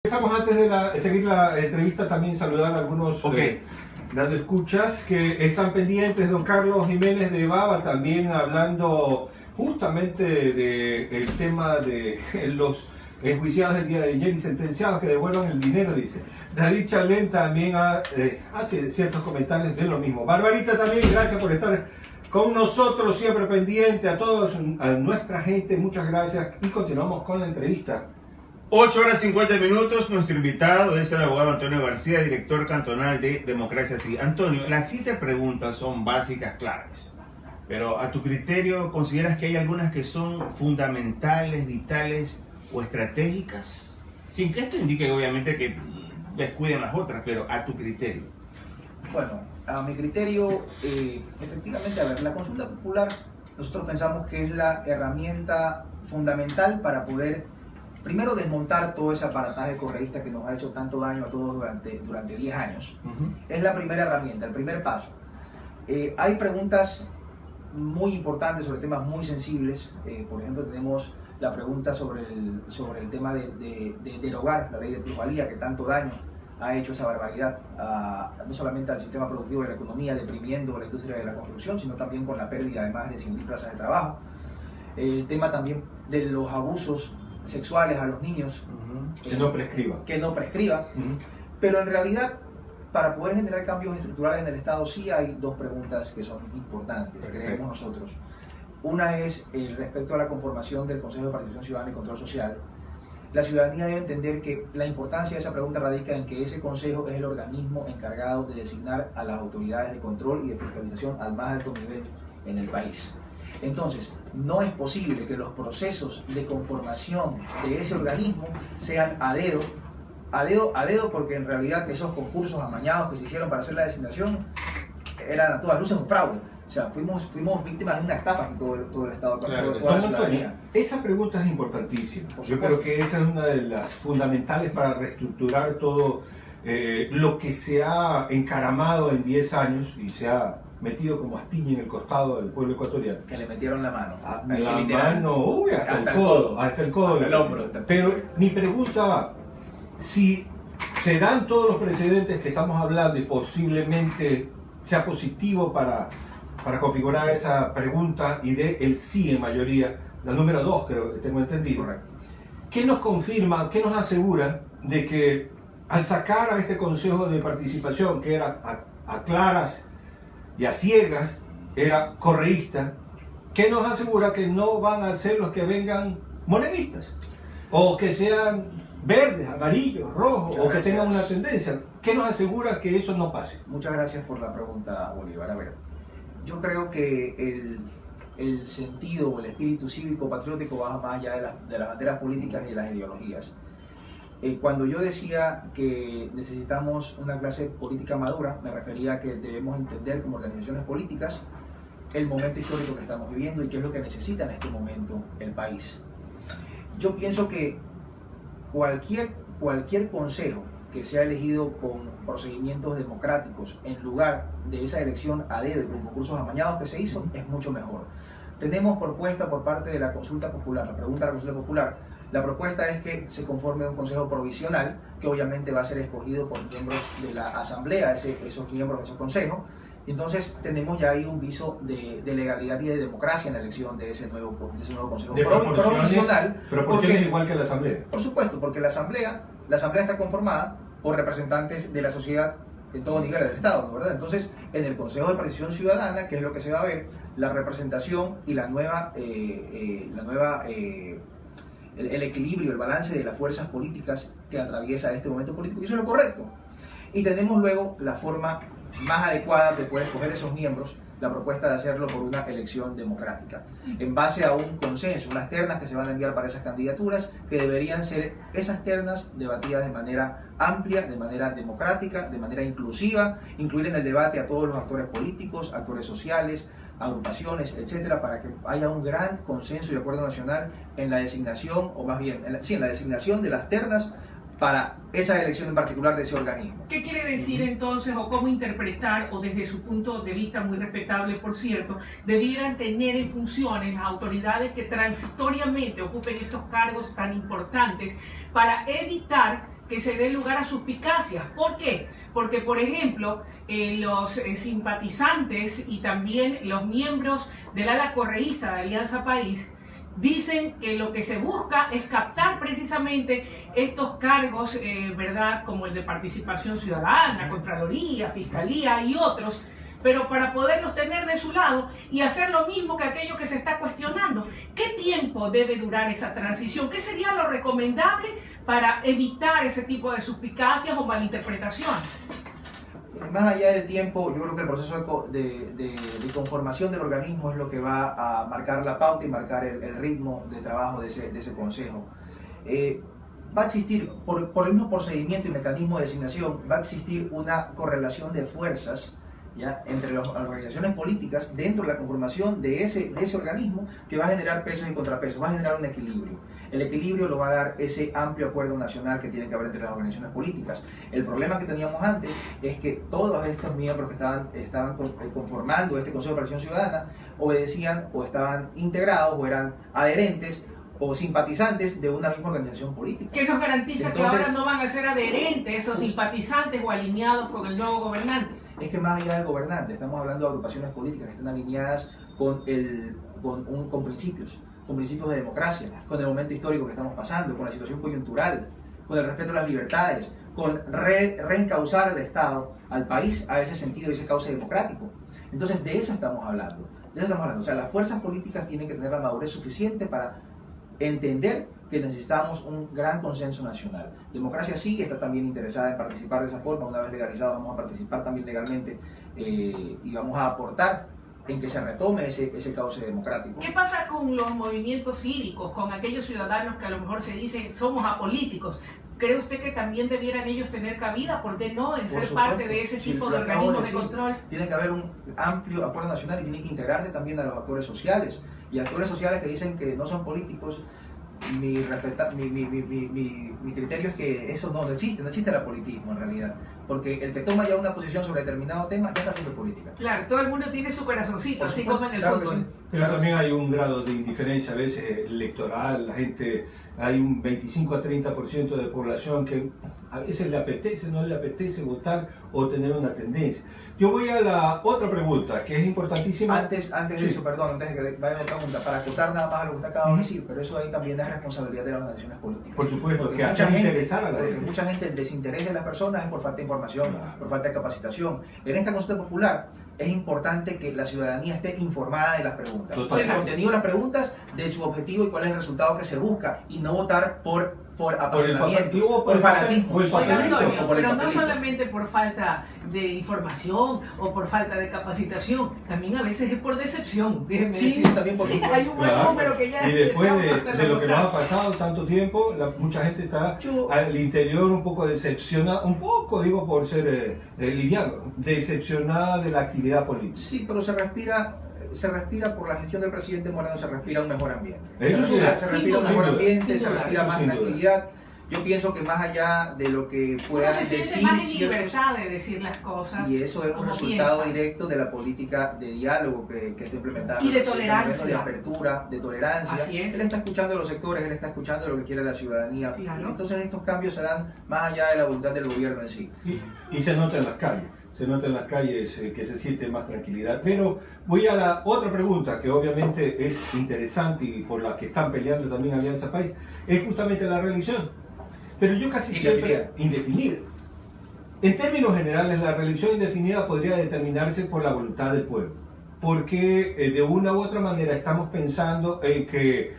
Empezamos antes de seguir la entrevista, también saludar a algunos radioescuchas que están pendientes. Don Carlos Jiménez de Baba también hablando justamente del tema de los enjuiciados del día de ayer y sentenciados que devuelvan el dinero, dice. David Chalén también hace ciertos comentarios de lo mismo. Barbarita también, gracias por estar con nosotros, siempre pendiente. A todos, a nuestra gente, muchas gracias y continuamos con la entrevista. 8 horas 50 minutos, nuestro invitado es el abogado Antonio García, director cantonal de Democracia Sí. Antonio, las 7 preguntas son básicas, claves, pero a tu criterio, ¿consideras que hay algunas que son fundamentales, vitales o estratégicas? Sin que esto indique obviamente que descuiden las otras, pero a tu criterio. Bueno, a mi criterio, efectivamente, a ver, la consulta popular nosotros pensamos que es la herramienta fundamental para poder primero desmontar todo ese aparataje correísta que nos ha hecho tanto daño a todos durante 10 años. Es la primera herramienta, el primer paso. Hay preguntas muy importantes sobre temas muy sensibles. Por ejemplo, tenemos la pregunta sobre el tema de derogar la ley de plusvalía, que tanto daño ha hecho esa barbaridad, no solamente al sistema productivo de la economía, deprimiendo la industria de la construcción, sino también con la pérdida de más de 100.000 plazas de trabajo. El tema también de los abusos sexuales a los niños, que no prescriba. Pero en realidad, para poder generar cambios estructurales en el Estado, sí hay 2 preguntas que son importantes, creemos nosotros. Una es respecto a la conformación del Consejo de Participación Ciudadana y Control Social. La ciudadanía debe entender que la importancia de esa pregunta radica en que ese consejo es el organismo encargado de designar a las autoridades de control y de fiscalización al más alto nivel en el país. Entonces, no es posible que los procesos de conformación de ese organismo sean a dedo, porque en realidad esos concursos amañados que se hicieron para hacer la designación eran a todas luces un fraude. O sea, fuimos víctimas de una estafa en todo el Estado, claro, toda la ciudadanía. Esa pregunta es importantísima. Yo creo que esa es una de las fundamentales para reestructurar todo lo que se ha encaramado en 10 años y se ha metido como astilla en el costado del pueblo ecuatoriano. Que le metieron la mano. Hasta el codo. Hasta el hombro. Pero mi pregunta va, si se dan todos los precedentes que estamos hablando y posiblemente sea positivo para configurar esa pregunta y de el sí en mayoría, la número 2 creo que tengo entendido. Correcto. ¿Qué nos confirma, qué nos asegura de que al sacar a este Consejo de Participación, que era a claras y a ciegas, era correísta, ¿qué nos asegura que no van a ser los que vengan morenistas? O que sean verdes, amarillos, rojos, o que tengan una tendencia. ¿Qué nos asegura que eso no pase? Muchas gracias por la pregunta, Bolívar. A ver, yo creo que el sentido o el espíritu cívico patriótico va más allá de las banderas políticas y de las ideologías. Cuando yo decía que necesitamos una clase política madura, me refería a que debemos entender como organizaciones políticas el momento histórico que estamos viviendo y qué es lo que necesita en este momento el país. Yo pienso que cualquier consejo que sea elegido con procedimientos democráticos en lugar de esa elección a dedo y con concursos amañados que se hizo, es mucho mejor. Tenemos propuesta por parte de la consulta popular, la pregunta de la consulta popular. La propuesta es que se conforme un consejo provisional que obviamente va a ser escogido por miembros de la asamblea, esos miembros de esos consejos. Entonces tenemos ya ahí un viso de legalidad y de democracia en la elección de ese nuevo consejo provisional. Proporciones igual que la asamblea. Por supuesto, porque la asamblea está conformada por representantes de la sociedad en todo nivel del Estado, ¿no? ¿Verdad? Entonces, en el Consejo de Participación Ciudadana, que es lo que se va a ver, la representación y el equilibrio, el balance de las fuerzas políticas que atraviesa este momento político, y eso es lo correcto. Y tenemos luego la forma más adecuada de poder escoger esos miembros, la propuesta de hacerlo por una elección democrática, en base a un consenso, unas ternas que se van a enviar para esas candidaturas, que deberían ser esas ternas debatidas de manera amplia, de manera democrática, de manera inclusiva, incluir en el debate a todos los actores políticos, actores sociales, agrupaciones, etcétera, para que haya un gran consenso y acuerdo nacional en la designación, o más bien, en la designación de las ternas para esa elección en particular de ese organismo. ¿Qué quiere decir entonces, o cómo interpretar, o desde su punto de vista muy respetable, por cierto, debieran tener en funciones las autoridades que transitoriamente ocupen estos cargos tan importantes para evitar que se dé lugar a suspicacias. ¿Por qué? Porque, por ejemplo, los simpatizantes y también los miembros del ala correísta de Alianza País dicen que lo que se busca es captar precisamente estos cargos, ¿verdad?, como el de participación ciudadana, Contraloría, Fiscalía y otros, pero para poderlos tener de su lado y hacer lo mismo que aquello que se está cuestionando. ¿Qué tiempo debe durar esa transición? ¿Qué sería lo recomendable para evitar ese tipo de suspicacias o malinterpretaciones? Más allá del tiempo, yo creo que el proceso de conformación del organismo es lo que va a marcar la pauta y marcar el ritmo de trabajo de ese consejo. Va a existir, por el mismo procedimiento y mecanismo de designación, va a existir una correlación de fuerzas, ¿ya?, entre las organizaciones políticas dentro de la conformación de ese organismo, que va a generar pesos y contrapesos, va a generar un equilibrio. El equilibrio lo va a dar ese amplio acuerdo nacional que tiene que haber entre las organizaciones políticas. El problema que teníamos antes es que todos estos miembros que estaban conformando este Consejo de Participación Ciudadana obedecían o estaban integrados o eran adherentes o simpatizantes de una misma organización política. ¿Qué nos garantiza que ahora no van a ser adherentes o simpatizantes o alineados con el nuevo gobernante? Es que más allá del gobernante, estamos hablando de agrupaciones políticas que están alineadas con principios de democracia, con el momento histórico que estamos pasando, con la situación coyuntural, con el respeto a las libertades, con reencauzar al Estado, al país, a ese sentido, ese cauce democrático. Entonces, de eso estamos hablando. O sea, las fuerzas políticas tienen que tener la madurez suficiente para entender que necesitamos un gran consenso nacional. Democracia sí está también interesada en participar de esa forma. Una vez legalizado, vamos a participar también legalmente y vamos a aportar en que se retome ese cauce democrático. ¿Qué pasa con los movimientos cívicos, con aquellos ciudadanos que a lo mejor se dicen somos apolíticos? ¿Cree usted que también debieran ellos tener cabida? ¿Por qué no? En ser parte de ese tipo de organismos de control. Tiene que haber un amplio acuerdo nacional y tiene que integrarse también a los actores sociales. Y actores sociales que dicen que no son políticos, mi criterio es que eso no existe el apolitismo en realidad. Porque el que toma ya una posición sobre determinado tema ya está haciendo política. Claro, todo el mundo tiene su corazoncito, así como en el fútbol. Sí. Pero también hay un grado de indiferencia a veces electoral, la gente, hay un 25 a 30% de población que a veces le apetece, no le apetece votar o tener una tendencia. Yo voy a la otra pregunta, que es importantísima. Antes de eso, perdón, antes de que vaya a la pregunta, para acotar nada más a lo que usted acaba de decir, pero eso ahí también es responsabilidad de las organizaciones políticas. Por supuesto, porque que hacen interesar a la gente. Mucha gente, el desinterés de las personas es por falta de información, por falta de capacitación. En esta consulta popular es importante que la ciudadanía esté informada de las preguntas, del contenido de las preguntas, de su objetivo y cuál es el resultado que se busca, y no votar por apasionamiento, por fanatismo. Pero no solamente por falta de información o por falta de capacitación, también a veces es por decepción. Sí, también por supuesto. Hay un buen número que ya... Y después de lo que nos ha pasado tanto tiempo, mucha gente está al interior un poco decepcionada, un poco, digo por ser liviano, decepcionada de la actividad política. Sí, pero se respira por la gestión del presidente Moreno, se respira un mejor ambiente. Eso sí, se respira un mejor ambiente, se respira más tranquilidad. Yo pienso que más allá de lo que pueda decir, uno se siente más en libertad de decir las cosas. Y eso es un resultado directo de la política de diálogo que está implementando. Y de tolerancia. De apertura, de tolerancia. Así es. Él está escuchando a los sectores, él está escuchando lo que quiere la ciudadanía. Claro. Entonces estos cambios se dan más allá de la voluntad del gobierno en sí. Y se nota en las calles. Se nota en las calles que se siente más tranquilidad. Pero voy a la otra pregunta, que obviamente es interesante y por la que están peleando también Alianza País, es justamente la reelección. Pero yo casi siempre... Indefinida. En términos generales, la reelección indefinida podría determinarse por la voluntad del pueblo. Porque de una u otra manera estamos pensando en que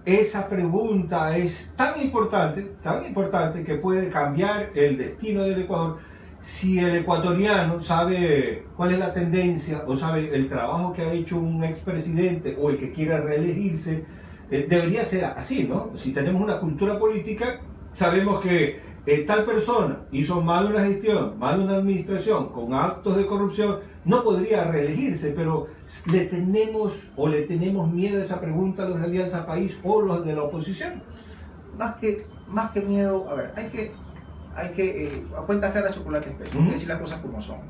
esa pregunta es tan importante que puede cambiar el destino del Ecuador. Si el ecuatoriano sabe cuál es la tendencia o sabe el trabajo que ha hecho un expresidente o el que quiera reelegirse, debería ser así, ¿no? Si tenemos una cultura política, sabemos que tal persona hizo mal una gestión, mal una administración, con actos de corrupción, no podría reelegirse, pero le tenemos miedo a esa pregunta a los de Alianza País o los de la oposición. Más que miedo, a ver, hay que a cuentas claras, chocolate espeso, hay que decir las cosas como son.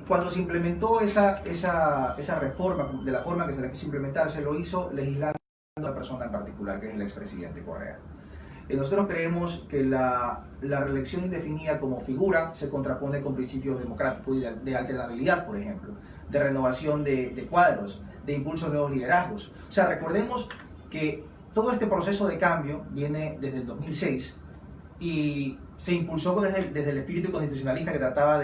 Cuando se implementó esa reforma, de la forma que se la quiso implementar, se lo hizo legislando a una persona en particular, que es el expresidente Correa. Nosotros creemos que la reelección indefinida como figura se contrapone con principios democráticos y de alternabilidad, por ejemplo, de renovación de cuadros, de impulso de nuevos liderazgos. O sea, recordemos que todo este proceso de cambio viene desde el 2006 y se impulsó desde el espíritu constitucionalista que trataba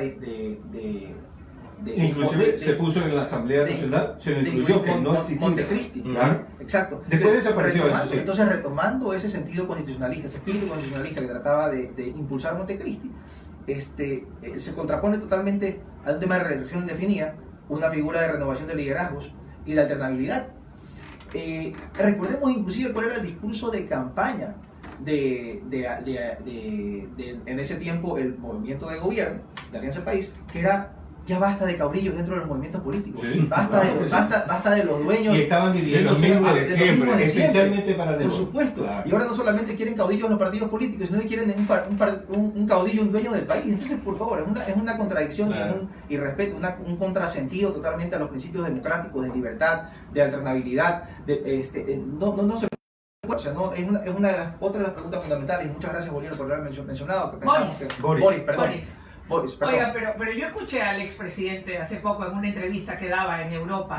inclusive se puso en la Asamblea Nacional, se le incluyó que no existía. Montecristi. Claro. Exacto. Después desapareció eso, sí. Entonces, retomando ese sentido constitucionalista, ese espíritu constitucionalista que trataba de impulsar Montecristi, se contrapone totalmente a un tema de reelección indefinida, una figura de renovación de liderazgos y de alternabilidad. Recordemos inclusive cuál era el discurso de campaña en ese tiempo el movimiento de gobierno de Alianza País, que era: ya basta de caudillos dentro de los movimientos políticos, sí, basta de los dueños. Y estaban divididos especialmente para por supuesto. Claro. Y ahora no solamente quieren caudillos en los partidos políticos, sino que quieren un caudillo, un dueño del país. Entonces, por favor, es una contradicción, claro, y irrespeto, un contrasentido totalmente a los principios democráticos, de libertad, de alternabilidad. No se puede. O sea, no, es una de las otras de las preguntas fundamentales. Muchas gracias, Bolívar, por haber mencionado. Que Boris, perdón. Oiga, pero yo escuché al expresidente hace poco en una entrevista que daba en Europa